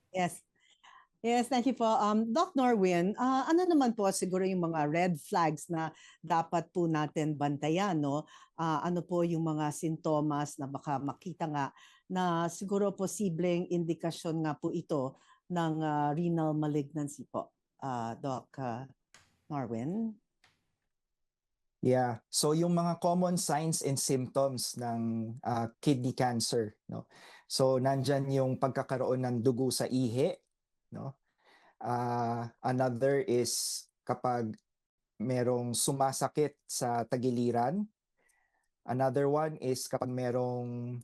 Yes. Yes, thank you po. Doc Norwin, ano naman po siguro yung mga red flags na dapat po natin bantayan, no? Ano po yung mga sintomas na baka makita nga na siguro posibleng indikasyon nga po ito ng renal malignancy po, Doc Norwin? Yeah. So yung mga common signs and symptoms ng kidney cancer, no? So nandyan yung pagkakaroon ng dugo sa ihi, no? Another is kapag merong sumasakit sa tagiliran. Another one is kapag merong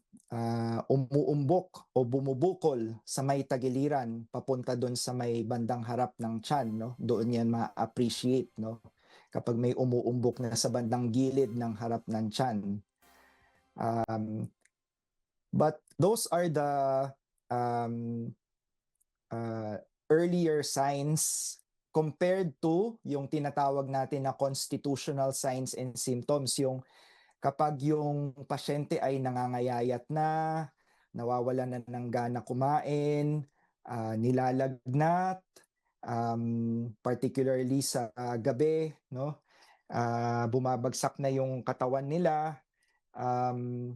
umuumbok o bumubukol sa may tagiliran papunta doon sa may bandang harap ng tiyan, no? Doon yan ma-appreciate, no? Kapag may umuumbok na sa bandang gilid ng harap ng tiyan. But those are the um, earlier signs compared to yung tinatawag natin na constitutional signs and symptoms, yung kapag yung pasyente ay nangangayayat na, nawawalan na ng gana kumain, nilalagnat, particularly sa gabi, no? Bumabagsak na yung katawan nila, um,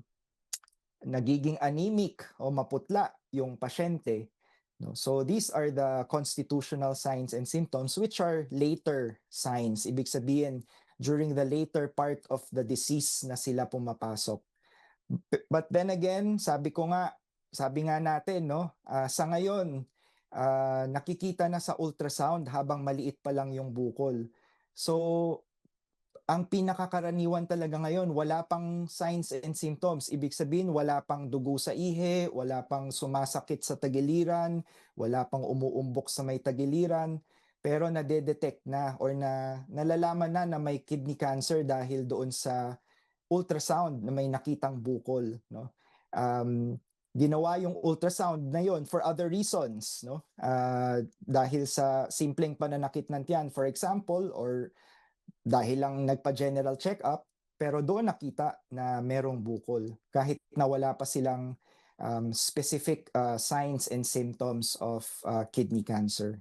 nagiging anemic o maputla yung pasyente. No? So these are the constitutional signs and symptoms which are later signs. Ibig sabihin, during the later part of the disease na sila pumapasok. But then again, sabi nga natin, no, sa ngayon, nakikita na sa ultrasound habang maliit pa lang yung bukol. So ang pinakakaraniwan talaga ngayon, wala pang signs and symptoms. Ibig sabihin, wala pang dugo sa ihi, wala pang sumasakit sa tagiliran, wala pang umuumbok sa may tagiliran, pero nade-detect na or nalalaman na may kidney cancer dahil doon sa ultrasound na may nakitang bukol, no? Ginawa yung ultrasound na yon for other reasons, no? Dahil sa simpleng pananakit ng tiyan, for example, or dahil lang nagpa-general check-up, pero doon nakita na merong bukol kahit na wala pa silang specific signs and symptoms of kidney cancer.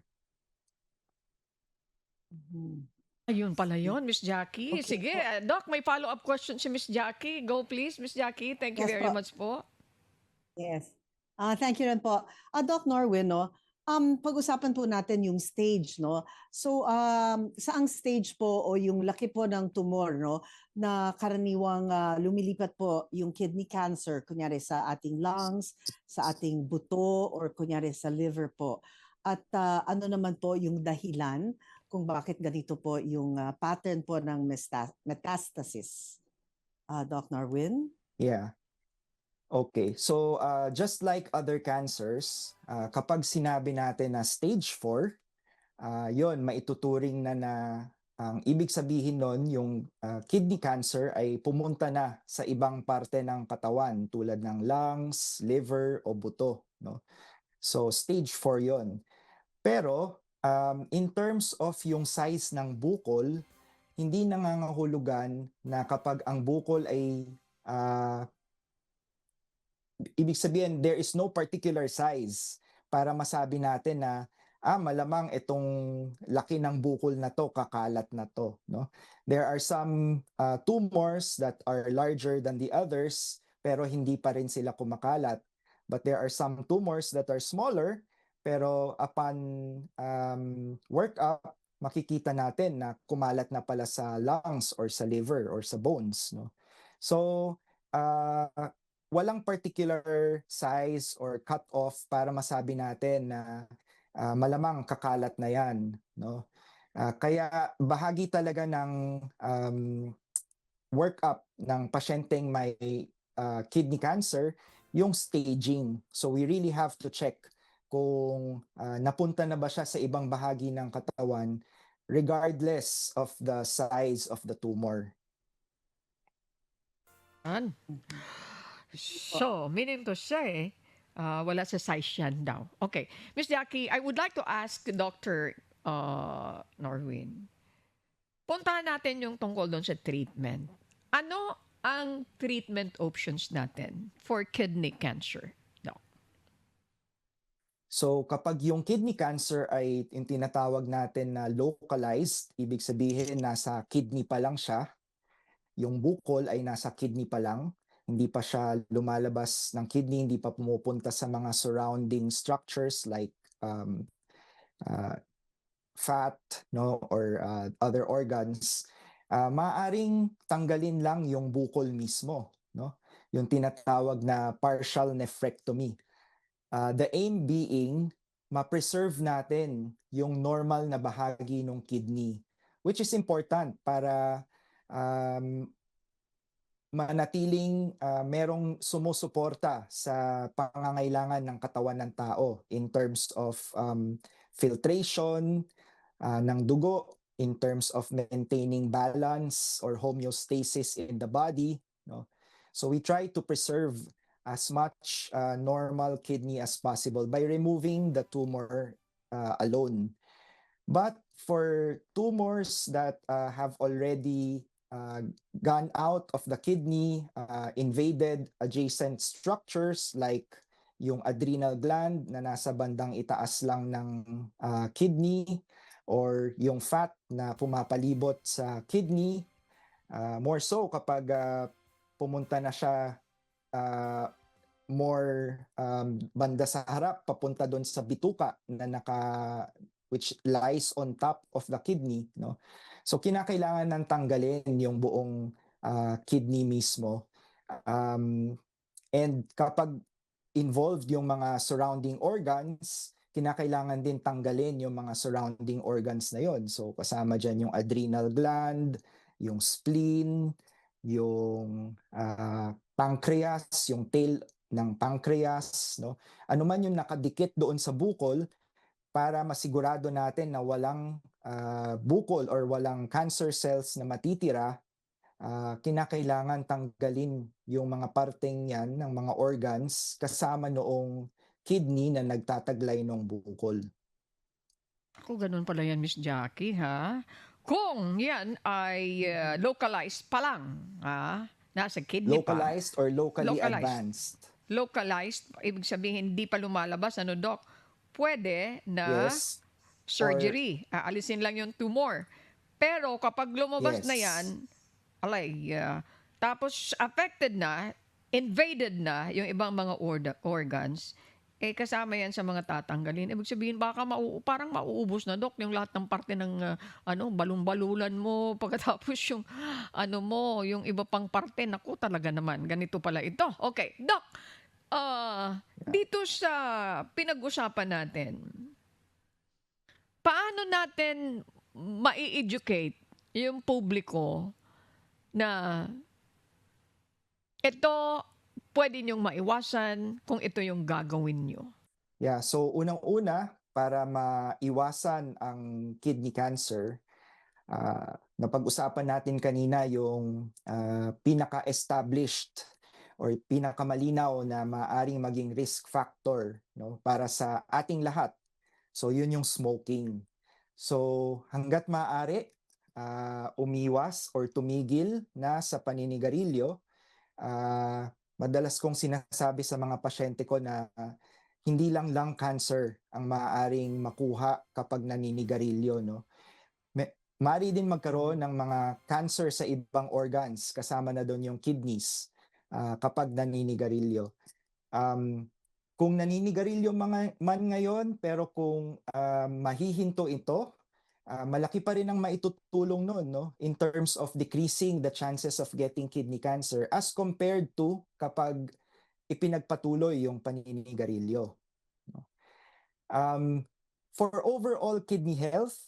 Ayun pala yun, Miss Jackie. Okay Sige, po. Doc, may follow-up question si Miss Jackie. Go please, Miss Jackie. Thank you Yes very po. much po. Yes. Thank you rin po. Doc Norwin, no? Pag-usapan po natin yung stage, no? So, saang stage po o yung laki po ng tumor, no? Na karaniwang lumilipat po yung kidney cancer, kunyari sa ating lungs, sa ating buto, or kunyari sa liver po. At ano naman po yung dahilan kung bakit ganito po yung pattern po ng metastasis. Doc Norwin? Yeah. Okay. So, just like other cancers, kapag sinabi natin na stage 4, yon maituturing na ang ibig sabihin nun, yung kidney cancer ay pumunta na sa ibang parte ng katawan tulad ng lungs, liver o buto, no? So stage 4 yon. Pero in terms of yung size ng bukol, hindi nangangahulugan na kapag ang bukol ay ibig sabihin there is no particular size para masabi natin na malamang itong laki ng bukol na to, kakalat na to, no? There are some tumors that are larger than the others pero hindi pa rin sila kumakalat. But there are some tumors that are smaller pero upon workup makikita natin na kumalat na pala sa lungs or sa liver or sa bones, no? So uh, walang particular size or cut off para masabi natin na malamang kakalat na yan, no? Kaya bahagi talaga ng workup ng pasyenteng may kidney cancer yung staging. So we really have to check kung napunta na ba siya sa ibang bahagi ng katawan regardless of the size of the tumor. Yan. So, meaning to say, wala sa size yan daw. Okay. Miss Jackie, I would like to ask Dr. Norwin. Puntahan natin yung tungkol doon sa treatment. Ano ang treatment options natin for kidney cancer? No. So kapag yung kidney cancer ay yung tinatawag natin na localized, ibig sabihin nasa kidney pa lang siya, yung bukol ay nasa kidney pa lang, hindi pa siya lumalabas ng kidney, hindi pa pumupunta sa mga surrounding structures like uh, fat, no, or other organs. Maaring tanggalin lang yung bukol mismo, no? Yung tinatawag na partial nephrectomy. The aim being, ma-preserve natin yung normal na bahagi ng kidney, which is important para um, manatiling merong sumusuporta sa pangangailangan ng katawan ng tao in terms of filtration ng dugo, in terms of maintaining balance or homeostasis in the body, no? So we try to preserve as much normal kidney as possible by removing the tumor alone. But for tumors that have already gone out of the kidney, invaded adjacent structures like yung adrenal gland na nasa bandang itaas lang ng kidney, or yung fat na pumapalibot sa kidney, more so kapag pumunta na siya more banda sa harap, papunta doon sa bituka na which lies on top of the kidney, no? So kinakailangan ng tanggalin yung buong kidney mismo. And kapag involved yung mga surrounding organs, kinakailangan din tanggalin yung mga surrounding organs na yon. So kasama dyan yung adrenal gland, yung spleen, yung pancreas, yung tail ng pancreas, no? Ano man yung nakadikit doon sa bukol, para masigurado natin na walang bukol or walang cancer cells na matitira, kinakailangan tanggalin yung mga parteng yan ng mga organs kasama noong kidney na nagtataglay ng bukol. Ako, ganun pala yan, Miss Jackie, ha? Kung yan ay localized pa lang, ha? Nasa kidney pa. Localized or locally Localized. advanced. Localized, ibig sabihin hindi pa lumalabas, ano, Doc? Pwede na Yes. surgery. Aalisin lang yung tumor. Pero kapag lumabas na Yes. yan, tapos affected na, invaded na yung ibang mga organs, kasama yan sa mga tatanggalin. Ibig sabihin, baka parang mauubos na, Dok, yung lahat ng parte ng balon-balulan mo, pagkatapos yung yung iba pang parte, naku, talaga naman, ganito pala ito. Okay, Dok, dito sa pinag-usapan natin, paano natin mai-educate yung publiko na ito pwede niyong maiwasan kung ito yung gagawin niyo? Yeah, so unang-una, para maiwasan ang kidney cancer, napag-usapan natin kanina yung pinaka-established or pinakamalinaw na maaring maging risk factor, no, para sa ating lahat. So yun yung smoking. So hangga't maaari, umiwas or tumigil na sa paninigarilyo. Madalas kong sinasabi sa mga pasyente ko na hindi lang lung cancer ang maaaring makuha kapag naninigarilyo, no? Maaari din magkaroon ng mga cancer sa ibang organs, kasama na doon yung kidneys kapag naninigarilyo. Kung naninigarilyo man ngayon, pero kung mahihinto ito, malaki pa rin ang maitutulong noon, no, in terms of decreasing the chances of getting kidney cancer as compared to kapag ipinagpatuloy yung paninigarilyo. For overall kidney health,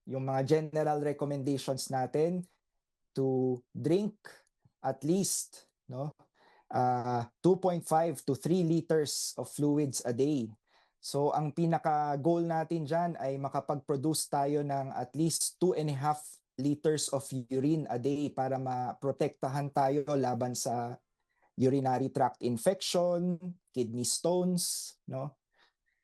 yung mga general recommendations natin to drink at least 2.5 to 3 liters of fluids a day. So ang pinaka-goal natin dyan ay makapag-produce tayo ng at least 2.5 liters of urine a day para maprotektahan tayo laban sa urinary tract infection, kidney stones, no?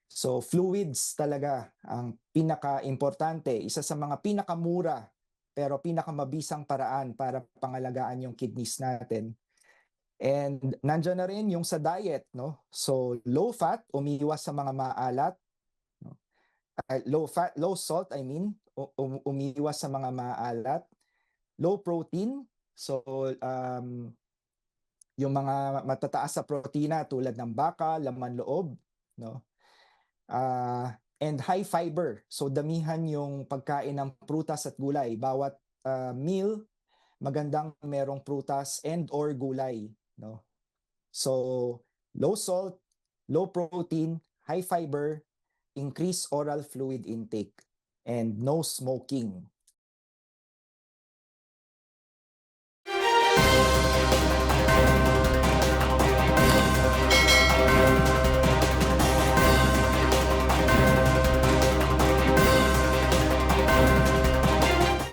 So fluids talaga ang pinaka-importante, isa sa mga pinakamura pero pinakamabisang paraan para pangalagaan yung kidneys natin. And nandiyan na rin yung sa diet, no? So low fat, umiiwas sa mga maalat, no? Low fat, low salt, I mean, umiiwas sa mga maalat. Low protein, so yung mga matataas sa protina tulad ng baka, laman loob, no? And high fiber. So damihan yung pagkain ng prutas at gulay. Bawat meal magandang merong prutas and or gulay, no? So low salt, low protein, high fiber, increase oral fluid intake, and no smoking.